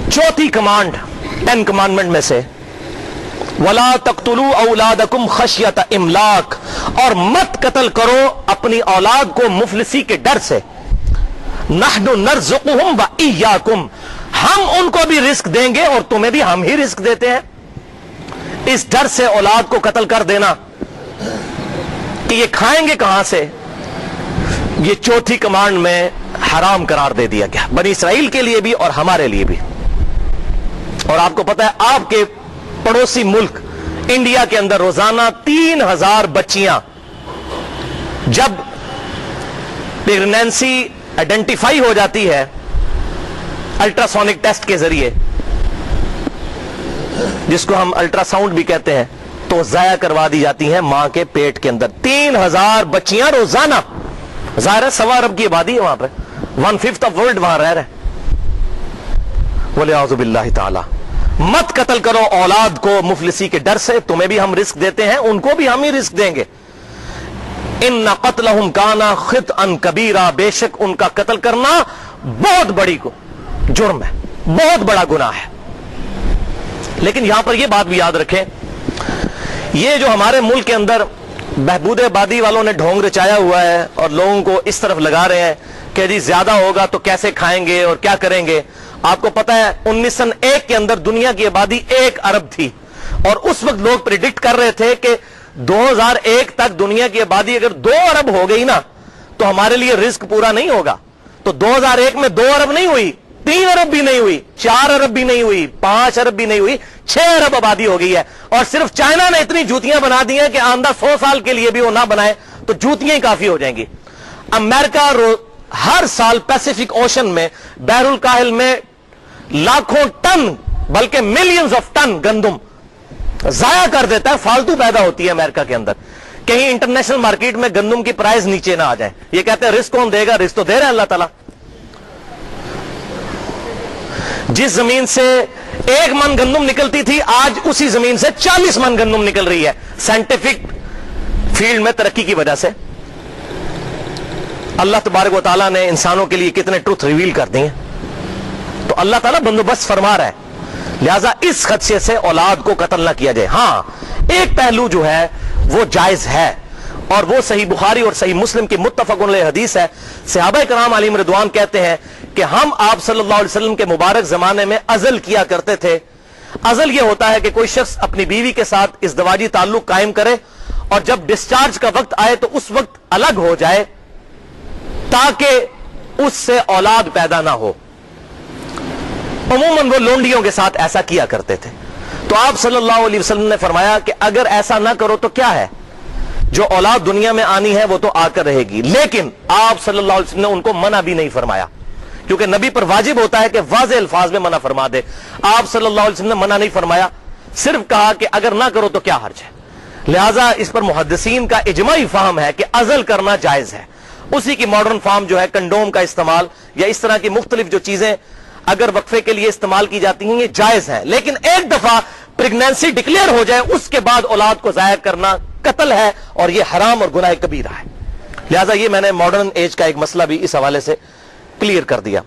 चौथी command 10 commandment में से, वला तक्तुलू औलादकुम खशियत इमलाक, और मत कत्ल करो अपनी औलाद को मुफलिसी के डर से। नहनु नरज़ुकुहुम व इय्याकुम, हम उनको भी रिस्क देंगे और तुम्हें भी हम ही रिस्क देते हैं। इस डर से औलाद को कत्ल कर देना कि ये खाएंगे कहां से, ये चौथी कमांड में हराम करार दे दिया गया, बनी इसराइल के लिए भी और हमारे लिए भी। और आपको पता है, आपके पड़ोसी मुल्क इंडिया के अंदर रोजाना 3000 बच्चियां जब प्रेगनेंसी आइडेंटिफाई हो जाती है अल्ट्रासोनिक टेस्ट के जरिए, जिसको हम अल्ट्रासाउंड भी कहते हैं, तो जाया करवा दी जाती हैं मां के पेट के अंदर। 3000 बच्चियां रोजाना। जाहिर है 1.25 अरब की आबादी है वहां पे, 1/5 ऑफ वर्ल्ड वहां रह रहे। बोले आउज़ु बिल्लाहि ताला, मत कत्ल करो औलाद को मुफलिसी के डर से, तुम्हें भी हम रिस्क देते हैं, उनको भी हम ही रिस्क देंगे। इन्ना क़त्लहुम काना ख़ितअन कबीरा, बेशक उनका कत्ल करना बहुत बड़ी जुर्म है, बहुत बड़ा गुनाह है। लेकिन यहां पर यह बात भी याद रखें, ये जो हमारे मुल्क के अंदर बहबूद आबादी वालों ने ढोंग रचाया हुआ है और लोगों को इस तरफ लगा रहे हैं कि जी ज्यादा होगा तो कैसे खाएंगे और क्या करेंगे। आपको पता है 1901 के अंदर दुनिया की आबादी 1 अरब थी, और उस वक्त लोग प्रिडिक्ट कर रहे थे कि 2001 तक दुनिया की आबादी अगर 2 अरब हो गई ना तो हमारे लिए रिस्क पूरा नहीं होगा। तो 2001 में 2 अरब नहीं हुई, 3 अरब भी नहीं हुई, 4 अरब भी नहीं हुई, 5 अरब भी नहीं हुई, 6 अरब आबादी हो गई है। और सिर्फ चाइना ने इतनी जूतियां बना दी हैं कि आंदा 100 साल के लिए भी वो ना बनाए तो जूतियां ही काफी हो जाएंगी। अमेरिका हर साल पैसिफिक ओशन में, बहरुल काहिल में लाखों टन बल्कि मिलियंस ऑफ टन गंदम जाया कर देता है, फालतू पैदा होती है अमेरिका के अंदर। कहीं इंटरनेशनल मार्केट में गंदम की प्राइस नीचे ना आ जाए। ये कहते हैं रिस्क कौन देगा, रिस्क तो दे रहा है अल्लाह ताला। जिस जमीन से 1 मन गंदम निकलती थी, आज उसी जमीन से 40 मन गंदम निकल रही है, साइंटिफिक फील्ड में तरक्की की वजह से। अल्लाह तबारक व तआला ने इंसानों के लिए कितने ट्रुथ रिवील कर दिए, तो अल्लाह ताला बंदोबस्त फरमा रहा है। लिहाजा इस खदशे से औलाद को कत्ल ना किया जाए। हां, एक पहलू जो है वो जायज है, और वो सही बुखारी और सही मुस्लिम की मुत्तफ़क़ुन अलैह हदीस है। सहाबा कराम अलैहिम रिदवान कहते हैं कि हम आप सल्लल्लाहु अलैहि वसल्लम के मुबारक जमाने में अज़ल किया करते थे। अज़ल ये होता है कि कोई शख्स अपनी बीवी के साथ इज़्दवाजी ताल्लुक कायम करे और जब डिस्चार्ज का वक्त आए तो उस वक्त अलग हो जाए ताकि उससे औलाद पैदा ना हो। अमूमन वो लोंडियों के साथ ऐसा किया करते थे। तो आप सल्लल्लाहु अलैहि वसल्लम ने फरमाया कि अगर ऐसा ना करो तो क्या है, जो औलाद दुनिया में आनी है वो तो आकर रहेगी। लेकिन आप सल्लल्लाहु अलैहि वसल्लम ने उनको मना भी नहीं फरमाया, क्योंकि नबी पर वाजिब होता है कि वाज़े अल्फाज में मना फरमा दे। आप सल्लल्लाहु अलैहि वसल्लम ने मना नहीं फरमाया, सिर्फ कहा कि अगर ना करो तो क्या हर्ज है। लिहाजा इस पर मुहद्दिसीन का इजमाई फहम है कि अज़ल करना जायज है। उसी की मॉडर्न फॉर्म जो है कंडोम का इस्तेमाल या इस तरह की मुख्तलिफ जो चीजें अगर वक्फे के लिए इस्तेमाल की जाती हैं ये जायज है। लेकिन एक दफा प्रेगनेंसी डिक्लेयर हो जाए उसके बाद औलाद को जाया करना कत्ल है और ये हराम और गुनाह कबीरा है। लिहाजा ये मैंने मॉडर्न एज का एक मसला भी इस हवाले से क्लियर कर दिया।